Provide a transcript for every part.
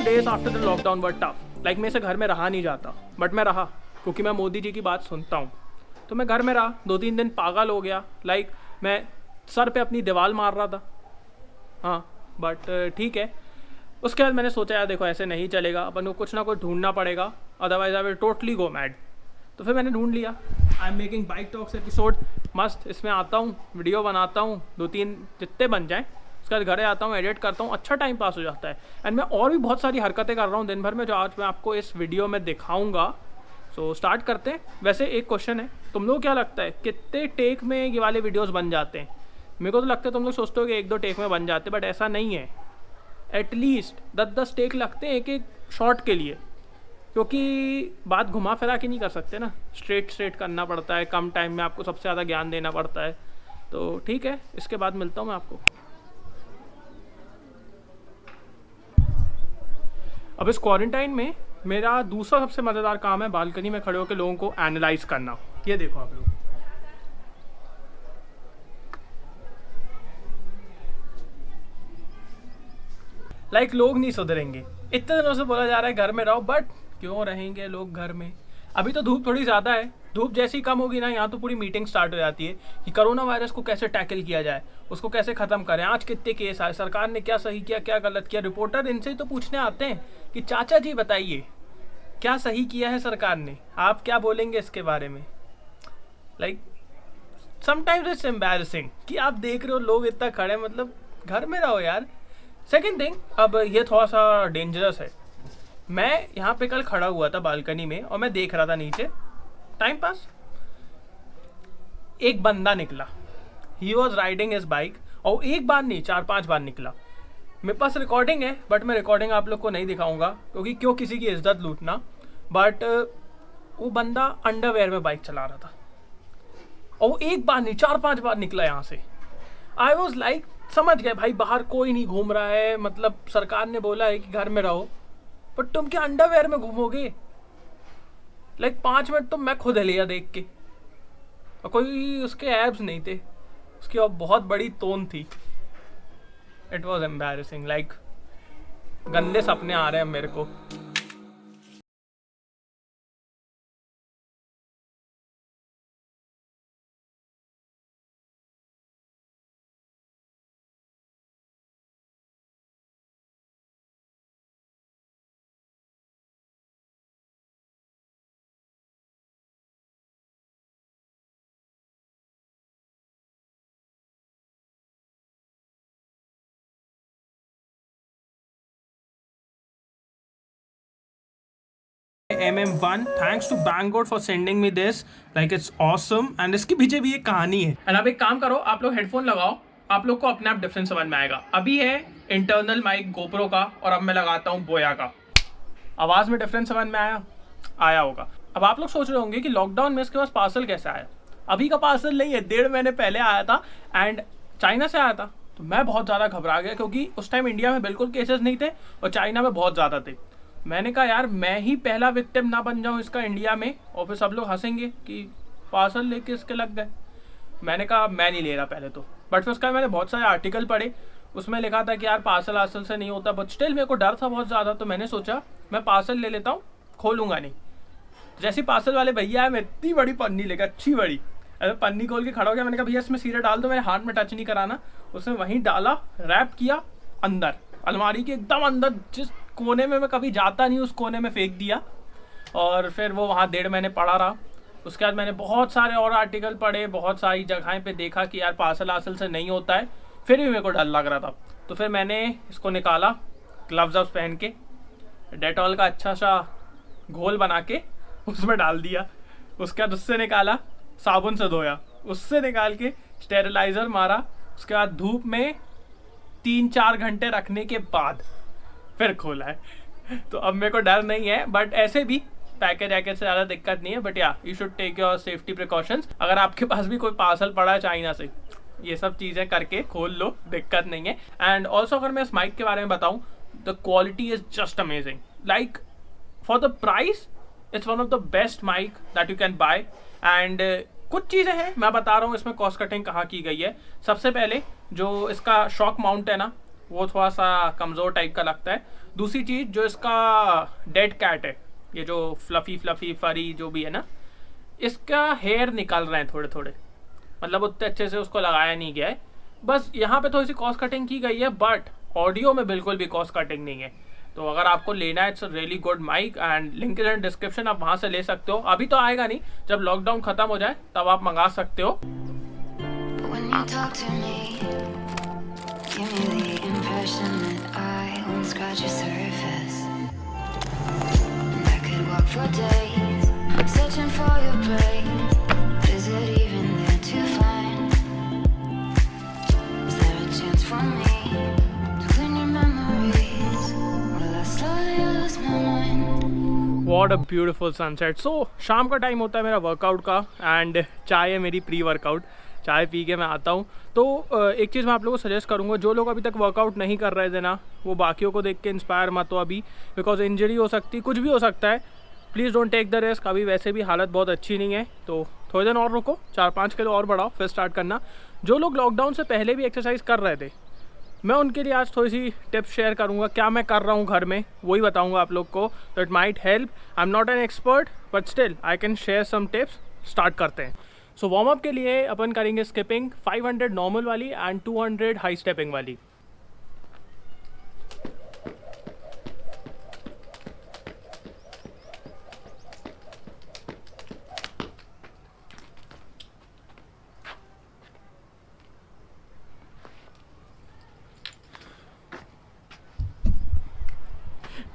days after the lockdown were tough. Like मैं से घर में रहा नहीं जाता, बट मैं रहा क्योंकि मैं मोदी जी की बात सुनता हूँ। तो मैं घर में रहा, 2-3 दिन पागल हो गया। लाइक मैं सर पे अपनी दीवार मार रहा था। हाँ, बट ठीक है। उसके बाद मैंने सोचा यार देखो ऐसे नहीं चलेगा, अपन को कुछ ना कुछ ढूंढना पड़ेगा, otherwise I will totally go mad. तो फिर मैंने ढूंढ लिया। I am making bike talks episode, मस्त इसमें आता हूँ, वीडियो बनाता हूँ, 2-3 जितने बन जाएँ, उसके बाद घरे आता हूँ, एडिट करता हूँ, अच्छा टाइम पास हो जाता है। एंड मैं और भी बहुत सारी हरकतें कर रहा हूँ दिन भर में, जो आज मैं आपको इस वीडियो में दिखाऊँगा। सो स्टार्ट करते हैं। वैसे एक क्वेश्चन है, तुम लोग क्या लगता है कितने टेक में ये वाले वीडियोस बन जाते हैं? मेरे को तो लगता है तुम लोग सोचते हो कि 1-2 टेक में बन जाते, बट ऐसा नहीं है। एटलीस्ट 10-10 टेक लगते हैं एक एक शॉट के लिए, क्योंकि बात घुमा फिरा के नहीं कर सकते ना, स्ट्रेट करना पड़ता है, कम टाइम में आपको सबसे ज़्यादा ज्ञान देना पड़ता है। तो ठीक है, इसके बाद मिलता हूँ मैं आपको। अब इस क्वारंटाइन में मेरा दूसरा सबसे मज़ेदार काम है बालकनी में खड़े होकर लोगों को एनालाइज करना। ये देखो आप लोग, लाइक लोग नहीं सुधरेंगे। इतने दिनों से बोला जा रहा है घर में रहो, बट क्यों रहेंगे लोग घर में? अभी तो धूप थोड़ी ज़्यादा है, धूप जैसी कम होगी ना, यहाँ तो पूरी मीटिंग स्टार्ट हो जाती है कि कोरोना वायरस को कैसे टैकल किया जाए, उसको कैसे ख़त्म करें, आज कितने केस आए, सरकार ने क्या सही किया क्या गलत किया। रिपोर्टर इनसे ही तो पूछने आते हैं कि चाचा जी बताइए क्या सही किया है सरकार ने, आप क्या बोलेंगे इसके बारे में। लाइक समटाइम्स इट्स एम्बैरसिंग कि आप देख रहे हो लोग इतना खड़े, मतलब घर में रहो यार। सेकेंड थिंग, अब ये थोड़ा सा डेंजरस है। मैं यहाँ पे कल खड़ा हुआ था बालकनी में और मैं देख रहा था नीचे टाइम पास। एक बंदा निकला, he was riding his bike, और एक बार नहीं 4-5 बार निकला। मेरे पास रिकॉर्डिंग है, बट मैं रिकॉर्डिंग आप लोग को नहीं दिखाऊंगा क्योंकि क्यों किसी की इज्जत लूटना। बट वो बंदा अंडरवेयर में बाइक चला रहा था और वो एक बार नहीं 4-5 बार निकला यहाँ से। आई वॉज लाइक, समझ गए भाई बाहर कोई नहीं घूम रहा है, मतलब सरकार ने बोला है कि घर में रहो, बट तुम क्या अंडरवेयर में घूमोगे? लाइक 5 मिनट तो मैं खुद हिलिया देख के, और कोई उसके एब्स नहीं थे, उसकी और बहुत बड़ी तोन थी। इट वॉज एम्बैरेसिंग, लाइक गंदे सपने आ रहे हैं मेरे को। MM1, thanks to Bangod for sending me this, like it's awesome. And इसके पीछे भी एक कहानी है। एंड अब एक काम करो, आप लोग हेडफोन लगाओ, आप लोग को अपने आप डिफरेंस समझ में आएगा। अभी है इंटरनल माइक गोप्रो का, और अब मैं लगाता हूँ बोया का। आवाज़ में डिफरेंस समझ में आया होगा। अब आप लोग सोच रहे होंगे कि लॉकडाउन में इसके पास पार्सल कैसे आया। अभी का पार्सल नहीं है, 1.5 महीने पहले आया था, एंड चाइना से आया था। तो मैं बहुत ज़्यादा घबरा गया क्योंकि उस टाइम इंडिया में बिल्कुल केसेस नहीं थे और चाइना में बहुत ज़्यादा थे। मैंने कहा यार मैं ही पहला विक्टिम ना बन जाऊं इसका इंडिया में, और फिर सब लोग हंसेंगे कि पार्सल लेके इसके लग गए। मैंने कहा मैं नहीं ले रहा पहले तो, बट फिर उसका मैंने बहुत सारे आर्टिकल पढ़े, उसमें लिखा था कि यार पार्सल आर्सल से नहीं होता, बट स्टिल मेरे को डर था बहुत ज़्यादा। तो मैंने सोचा मैं पार्सल ले लेता हूँ, खोलूँगा नहीं। जैसे पार्सल वाले भैया है, मैं इतनी बड़ी पन्नी लेकर, अच्छी बड़ी, अरे पन्नी खोल के खड़ा हो गया। मैंने कहा भैया इसमें सीधे डाल दो, मेरे हाथ में टच नहीं कराना। उसने वहीं डाला, रैप किया, अंदर अलमारी के एकदम अंदर, जिस कोने में मैं कभी जाता नहीं उस कोने में फेंक दिया, और फिर वो वहाँ 1.5 महीने पड़ा रहा। उसके बाद मैंने बहुत सारे और आर्टिकल पढ़े, बहुत सारी जगहें पे देखा कि यार पार्सल आसल से नहीं होता है, फिर भी मेरे को डर लग रहा था। तो फिर मैंने इसको निकाला, ग्लव्स पहन के, डेटॉल का अच्छा सा घोल बना के उसमें डाल दिया। उसके बाद उससे निकाला, साबुन से धोया, उससे निकाल के स्टेरिलाइज़र मारा। उसके बाद धूप में 3-4 घंटे रखने के बाद फिर खोला है। तो अब मेरे को डर नहीं है, बट ऐसे भी पैकेज वैकेज से ज़्यादा दिक्कत नहीं है। But yeah you should take your safety precautions. अगर आपके पास भी कोई पार्सल पड़ा है चाइना से, ये सब चीज़ें करके खोल लो, दिक्कत नहीं है। एंड ऑल्सो अगर मैं इस माइक के बारे में बताऊँ, the quality is just amazing. Like for the price it's one of the best mic that you can buy. And कुछ चीज़ें हैं मैं बता रहा हूँ इसमें कॉस्ट कटिंग कहाँ की गई है। सबसे पहले जो इसका शॉक माउंट है ना, वो थोड़ा सा कमज़ोर टाइप का लगता है, दूसरी चीज़ जो इसका डेड कैट है, ये जो फ्लफी फ्लफी फरी जो भी है ना, इसका हेयर निकल रहे हैं थोड़े थोड़े, मतलब उतने अच्छे से उसको लगाया नहीं गया है। बस यहाँ पे थोड़ी सी कॉस्ट कटिंग की गई है, बट ऑडियो में बिल्कुल भी कॉस्ट कटिंग नहीं है। तो अगर आपको लेना है, it's really good mic and link is in description, आप वहाँ से ले सकते हो। अभी तो आएगा नहीं, जब लॉकडाउन खत्म हो जाए तब आप मंगा सकते हो। What a beautiful sunset. So शाम का टाइम होता है मेरा वर्कआउट का एंड चाय है मेरी प्री वर्कआउट, चाय पी के मैं आता हूँ। तो एक चीज़ मैं आप लोगों को सजेस्ट करूँगा, जो लोग अभी तक वर्कआउट नहीं कर रहे थे ना, वो बाकियों को देख के इंस्पायर मत हो अभी, बिकॉज इंजरी हो सकती, कुछ भी हो सकता है। Please don't take the risk. अभी वैसे भी हालत बहुत अच्छी नहीं है, तो थोड़े दिन और रुको, 4-5 किलो और बढ़ाओ, फिर स्टार्ट करना। जो लोग लॉकडाउन से पहले भी एक्सरसाइज कर रहे थे, मैं उनके लिए आज थोड़ी सी टिप्स शेयर करूंगा, क्या मैं कर रहा हूं घर में वही बताऊंगा आप लोग को। तो it might help. I am not an expert but still I can share some tips. Start करते हैं। सो वार्म अप के लिए अपन करेंगे स्किपिंग 500 नॉर्मल वाली एंड 200 हाई स्टेपिंग वाली।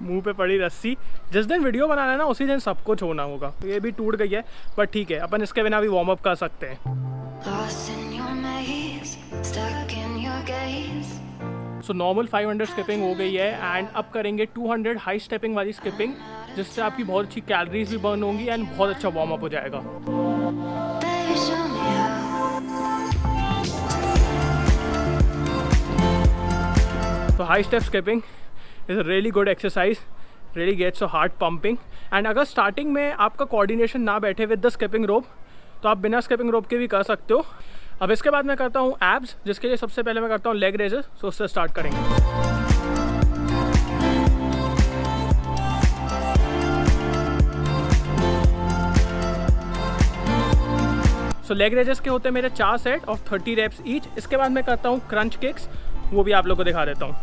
मुंह पे पड़ी रस्सी, जिस दिन वीडियो बनाना है ना उसी दिन सब कुछ होना होगा। तो ये भी टूट गई है, बट ठीक है, अपन इसके बिना भी वार्म अप कर सकते हैं। सो नॉर्मल 500 स्किपिंग हो गई है एंड अब करेंगे 200 हाई स्टेपिंग वाली स्किपिंग, जिससे आपकी बहुत अच्छी कैलोरीज भी बर्न होंगी एंड बहुत अच्छा वार्म अप हो जाएगा। तो high step skipping is a really good exercise, really gets a heart pumping. And अगर स्टार्टिंग में आपका कोऑर्डिनेशन ना बैठे विद द स्किपिंग रोप, तो आप बिना स्किपिंग रोप के भी कर सकते हो। अब इसके बाद मैं करता हूँ एब्स, जिसके लिए सबसे पहले मैं करता हूँ लेग रेजेस। सो उससे स्टार्ट करेंगे। सो लेग रेजेस के होते हैं मेरे 4 सेट ऑफ 30 रेप्स ईच। इसके बाद मैं करता हूँ क्रंच किक्स, वो भी आप लोग को दिखा देता हूँ।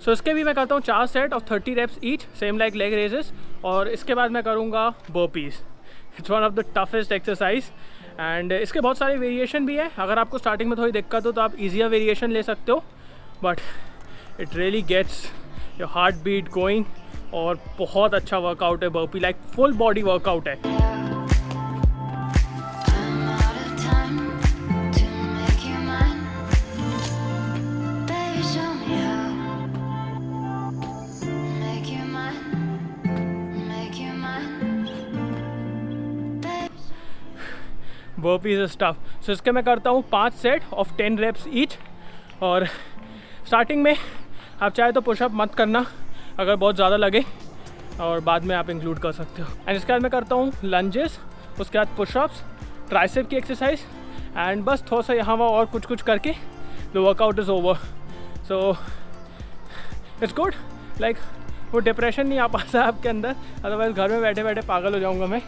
सो इसके भी मैं करता हूँ 4 set of 30 reps each, same like leg raises. और इसके बाद मैं करूँगा burpees. It's one of the toughest exercise and इसके बहुत सारे वेरिएशन भी है। अगर आपको स्टार्टिंग में थोड़ी दिक्कत हो तो आप ईजियर वेरिएशन ले सकते हो, but it really gets your heart beat going और बहुत अच्छा वर्कआउट है burpee, like full body workout है। Burpees stuff. सो इसके मैं करता हूँ 5 सेट ऑफ 10 रेप्स ईच। और स्टार्टिंग में आप चाहे तो पुशअप मत करना अगर बहुत ज़्यादा लगे, और बाद में आप इंक्लूड कर सकते हो। एंड इसके बाद मैं करता हूँ लंजेस, उसके बाद पुशअप्स, ट्राइसेप की एक्सरसाइज एंड बस थोड़ा सा यहाँ वहाँ और कुछ कुछ करके the workout is over. So it's good, like वो डिप्रेशन नहीं आ पाता है आपके अंदर, अदरवाइज घर में बैठे बैठे पागल हो जाऊँगा मैं।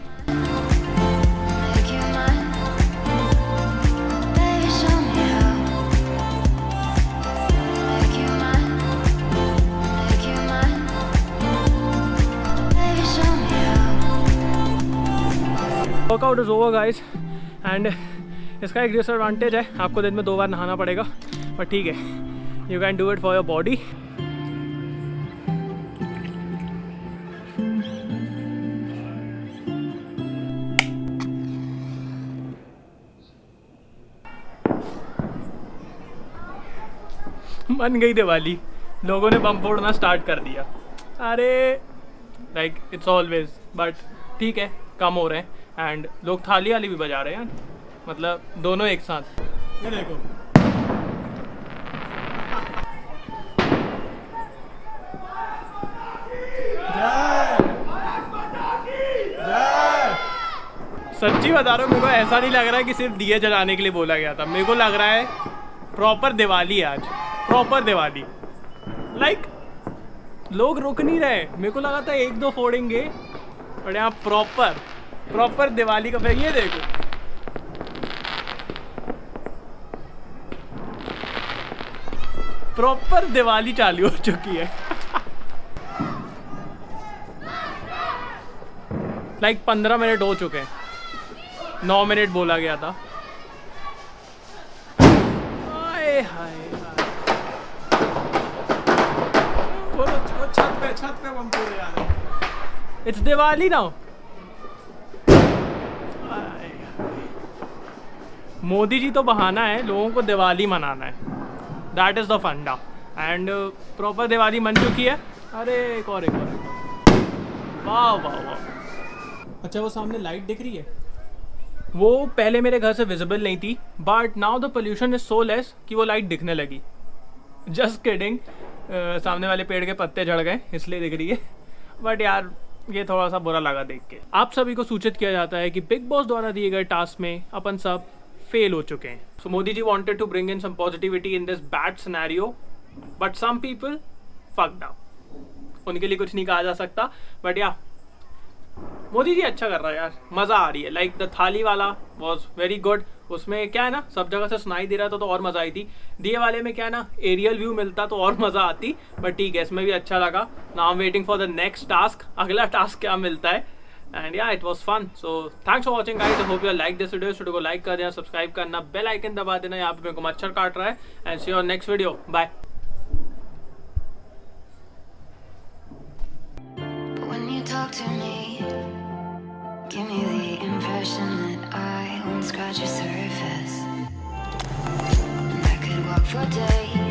Workout is over guys and इसका एक डिसएडवांटेज है, आपको दिन में 2 बार नहाना पड़ेगा, पर ठीक है, you can do it for your body. बन गई दिवाली, लोगों ने बम फोड़ना स्टार्ट कर दिया। अरे लाइक इट्स ऑलवेज, बट ठीक है, कम हो रहे हैं एंड लोग थाली वाली भी बजा रहे हैं, मतलब दोनों एक साथ। ये देखो, सच्ची बता रहा हूँ, मेरे को ऐसा नहीं लग रहा है कि सिर्फ दिए जलाने के लिए बोला गया था। मेरे को लग रहा है प्रॉपर दिवाली है आज, प्रॉपर दिवाली। लाइक लोग रुक नहीं रहे। मेरे को लगा था 1-2 फोड़ेंगे, और यहाँ प्रॉपर दिवाली का। फिर ये देखो, प्रॉपर दिवाली चालू हो चुकी है। लाइक 15 मिनट हो चुके हैं, 9 मिनट बोला गया था। हाय हाय छत पे बम फोड़े जा रहे हैं। It's Diwali now. मोदी जी तो बहाना है, लोगों को दिवाली मनाना है। That is the funda. And proper Diwali मन चुकी है। अरे एक और वाह वाह वाह। अच्छा, वो सामने लाइट दिख रही है, वो पहले मेरे घर से विजिबल नहीं थी, but now the pollution is so less कि वो लाइट दिखने लगी। जस्ट किडिंग, सामने वाले पेड़ के पत्ते झड़ गए इसलिए दिख रही है। बट यार ये थोड़ा सा बुरा लगा देख के। आप सभी को सूचित किया जाता है कि बिग बॉस द्वारा दिए गए टास्क में अपन सब फेल हो चुके हैं। So Modi ji wanted to bring in some positivity in this bad scenario, but some people fucked up. उनके लिए कुछ नहीं कहा जा सकता, बट या मोदी जी अच्छा कर रहा है यार, मज़ा आ रही है। लाइक द थाली वाला वॉज वेरी गुड। उसमें क्या है ना, सब जगह से सुनाई दे रहा था तो और मज़ा आई थी। दिए वाले में क्या है ना, एरियल व्यू मिलता तो और मज़ा आती, बट ठीक है, इसमें भी अच्छा लगा। Now I am waiting for the next task, अगला टास्क क्या मिलता है। And yeah it was fun. So thanks for watching guys. I hope you like this video को लाइक कर देना, सब्सक्राइब करना, बेल आइकन दबा देना। यहाँ पे मेरे को मच्छर काट रहा है। And see you on next video, bye. Give me the impression that I won't scratch your surface, and I could walk for days